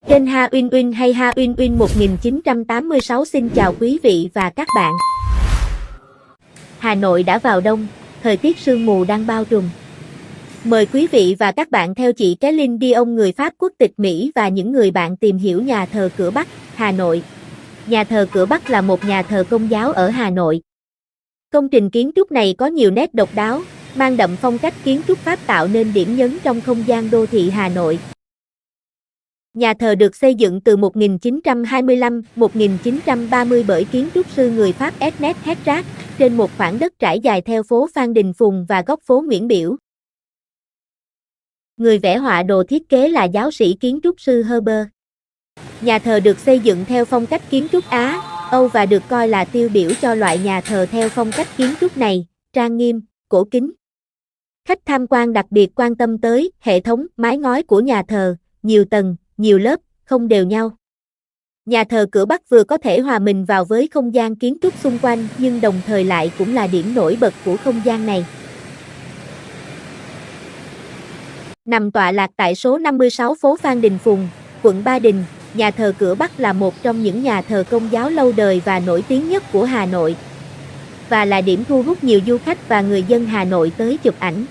Kênh Ha Uyên Uyên hay Ha Uyên Uyên 1986 xin chào quý vị và các bạn. Hà Nội đã vào đông, thời tiết sương mù đang bao trùm. Mời quý vị và các bạn theo chị Céline Dion người Pháp quốc tịch Mỹ và những người bạn tìm hiểu nhà thờ Cửa Bắc, Hà Nội. Nhà thờ Cửa Bắc là một nhà thờ Công giáo ở Hà Nội. Công trình kiến trúc này có nhiều nét độc đáo, mang đậm phong cách kiến trúc Pháp tạo nên điểm nhấn trong không gian đô thị Hà Nội. Nhà thờ được xây dựng từ 1925-1930 bởi kiến trúc sư người Pháp Ernest Hétrard, trên một khoảng đất trải dài theo phố Phan Đình Phùng và góc phố Nguyễn Biểu. Người vẽ họa đồ thiết kế là giáo sĩ kiến trúc sư Herbert. Nhà thờ được xây dựng theo phong cách kiến trúc Á, Âu và được coi là tiêu biểu cho loại nhà thờ theo phong cách kiến trúc này, trang nghiêm, cổ kính. Khách tham quan đặc biệt quan tâm tới hệ thống mái ngói của nhà thờ, nhiều tầng, nhiều lớp, không đều nhau. Nhà thờ Cửa Bắc vừa có thể hòa mình vào với không gian kiến trúc xung quanh nhưng đồng thời lại cũng là điểm nổi bật của không gian này. Nằm tọa lạc tại số 56 phố Phan Đình Phùng, quận Ba Đình, nhà thờ Cửa Bắc là một trong những nhà thờ Công giáo lâu đời và nổi tiếng nhất của Hà Nội, và là điểm thu hút nhiều du khách và người dân Hà Nội tới chụp ảnh.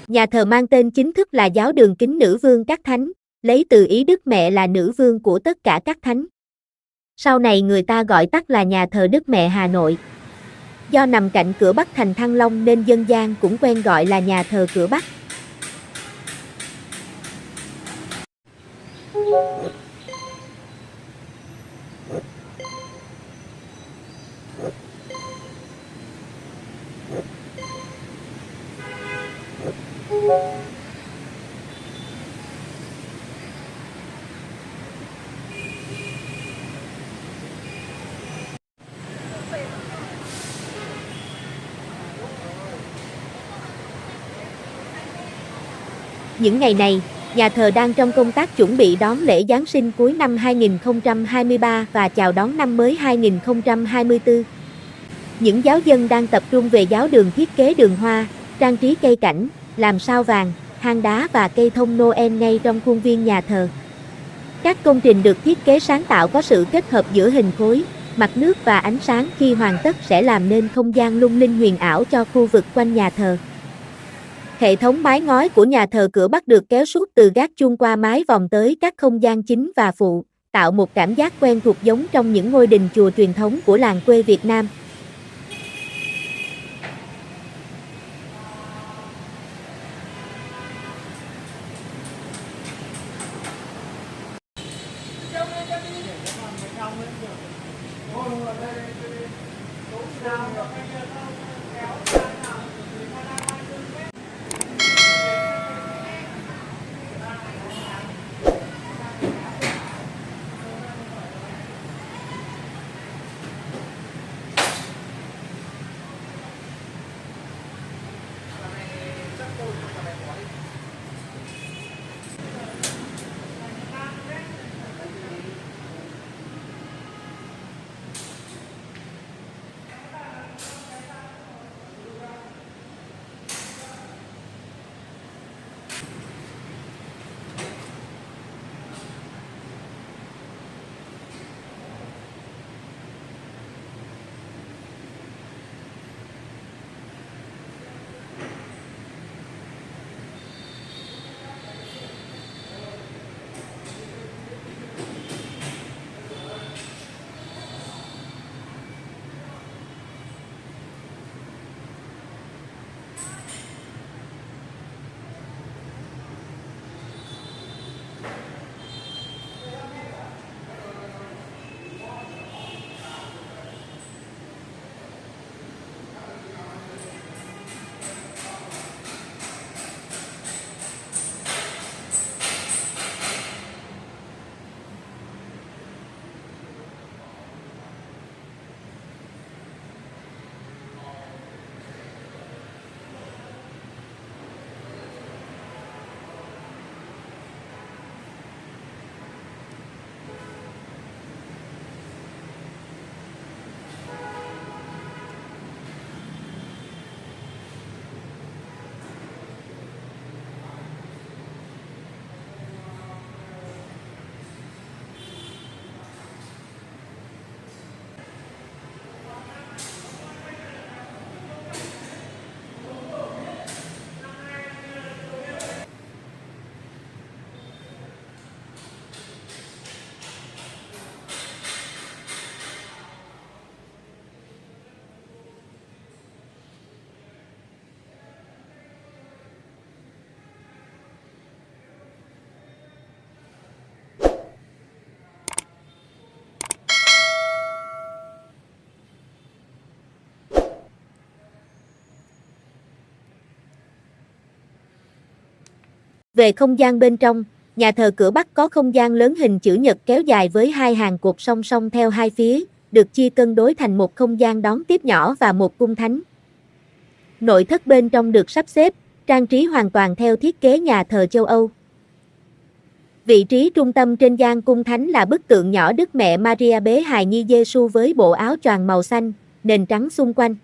Nhà thờ mang tên chính thức là Giáo đường Kính Nữ Vương Các Thánh, lấy từ ý Đức Mẹ là nữ vương của tất cả các thánh. Sau này người ta gọi tắt là nhà thờ Đức Mẹ Hà Nội. Do nằm cạnh cửa Bắc thành Thăng Long nên dân gian cũng quen gọi là nhà thờ Cửa Bắc. Những ngày này, nhà thờ đang trong công tác chuẩn bị đón lễ Giáng sinh cuối năm 2023 và chào đón năm mới 2024. Những giáo dân đang tập trung về giáo đường thiết kế đường hoa, trang trí cây cảnh, làm sao vàng, hang đá và cây thông Noel ngay trong khuôn viên nhà thờ. Các công trình được thiết kế sáng tạo có sự kết hợp giữa hình khối, mặt nước và ánh sáng khi hoàn tất sẽ làm nên không gian lung linh huyền ảo cho khu vực quanh nhà thờ. Hệ thống mái ngói của nhà thờ Cửa Bắc được kéo suốt từ gác chuông qua mái vòm tới các không gian chính và phụ, tạo một cảm giác quen thuộc giống trong những ngôi đình chùa truyền thống của làng quê Việt Nam. Về không gian bên trong, nhà thờ cửa Bắc có không gian lớn hình chữ nhật kéo dài với hai hàng cột song song theo hai phía, được chia cân đối thành một không gian đón tiếp nhỏ và một cung thánh. Nội thất bên trong được sắp xếp, trang trí hoàn toàn theo thiết kế nhà thờ châu Âu. Vị trí trung tâm trên gian cung thánh là bức tượng nhỏ Đức Mẹ Maria bế hài nhi Giêsu với bộ áo choàng màu xanh, nền trắng xung quanh.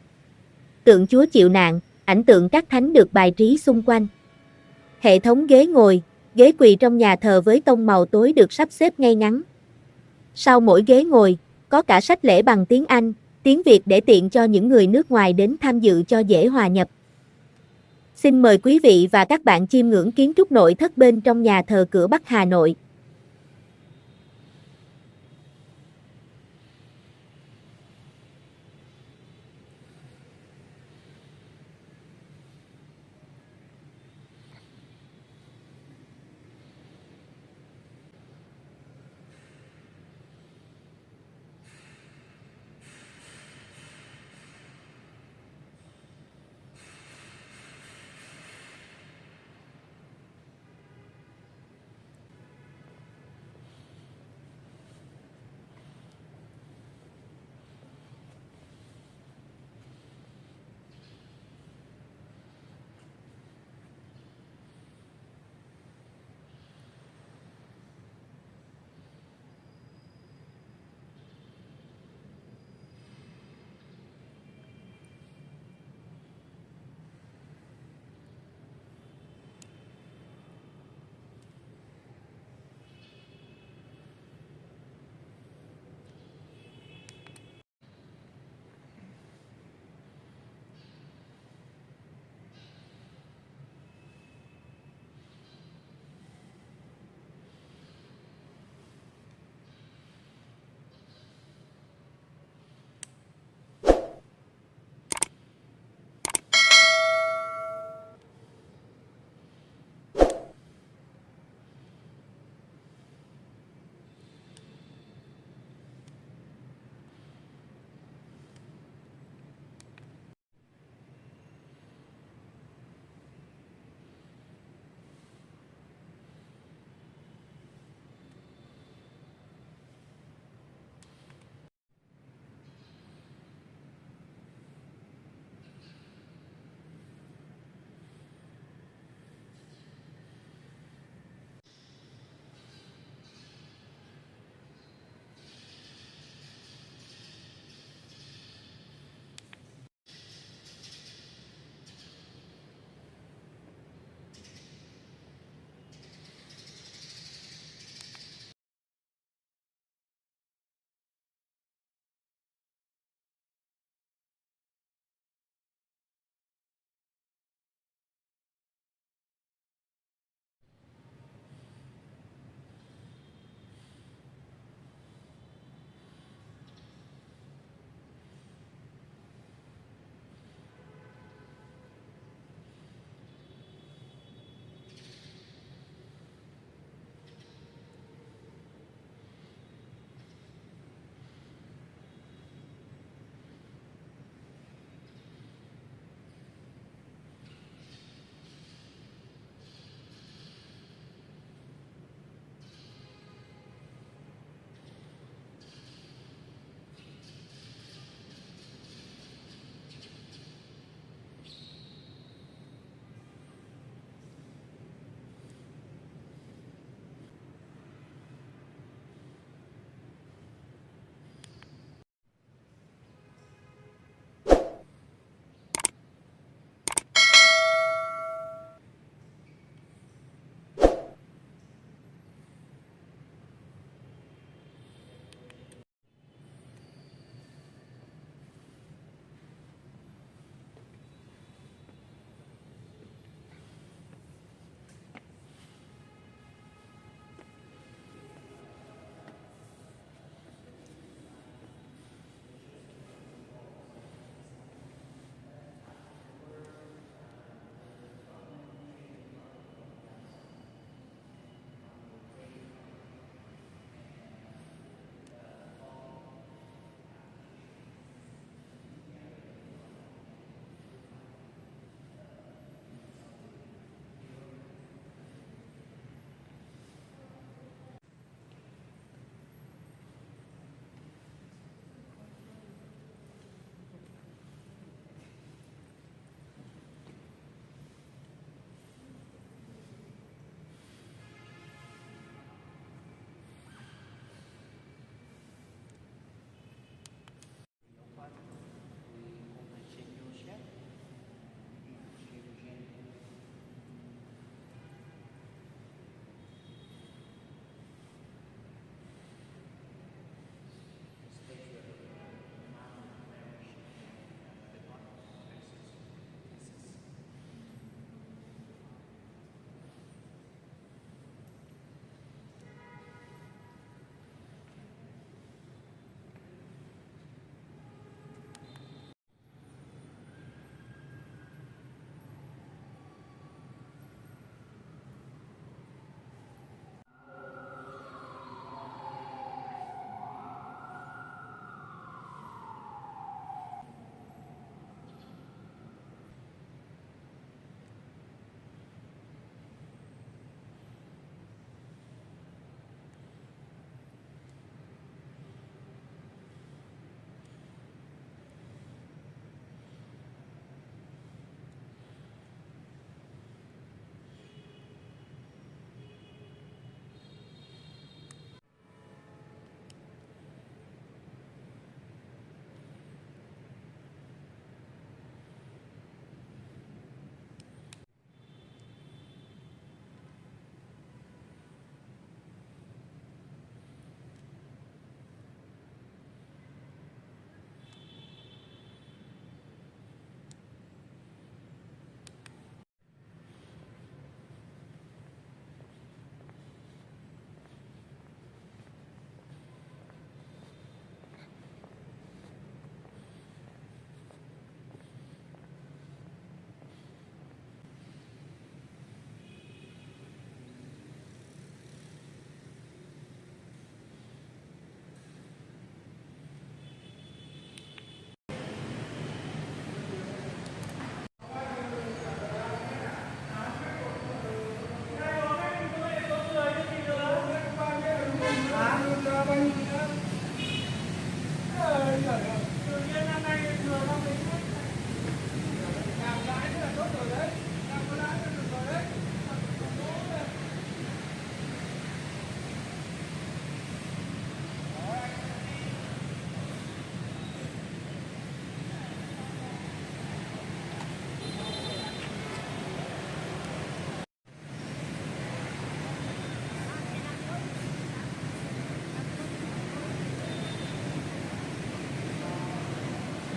Tượng Chúa chịu nạn, ảnh tượng các thánh được bài trí xung quanh. Hệ thống ghế ngồi, ghế quỳ trong nhà thờ với tông màu tối được sắp xếp ngay ngắn. Sau mỗi ghế ngồi, có cả sách lễ bằng tiếng Anh, tiếng Việt để tiện cho những người nước ngoài đến tham dự cho dễ hòa nhập. Xin mời quý vị và các bạn chiêm ngưỡng kiến trúc nội thất bên trong nhà thờ cửa Bắc Hà Nội.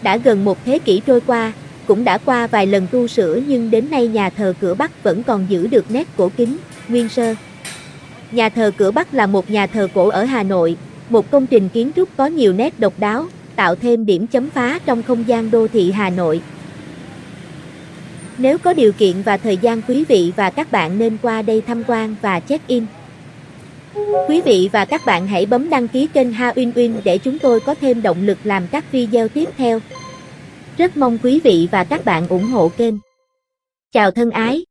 Đã gần một thế kỷ trôi qua, cũng đã qua vài lần tu sửa nhưng đến nay nhà thờ Cửa Bắc vẫn còn giữ được nét cổ kính, nguyên sơ. Nhà thờ Cửa Bắc là một nhà thờ cổ ở Hà Nội, một công trình kiến trúc có nhiều nét độc đáo, tạo thêm điểm chấm phá trong không gian đô thị Hà Nội. Nếu có điều kiện và thời gian, quý vị và các bạn nên qua đây tham quan và check-in. Quý vị và các bạn hãy bấm đăng ký kênh Ha Uyên Uyên để chúng tôi có thêm động lực làm các video tiếp theo. Rất mong quý vị và các bạn ủng hộ kênh. Chào thân ái!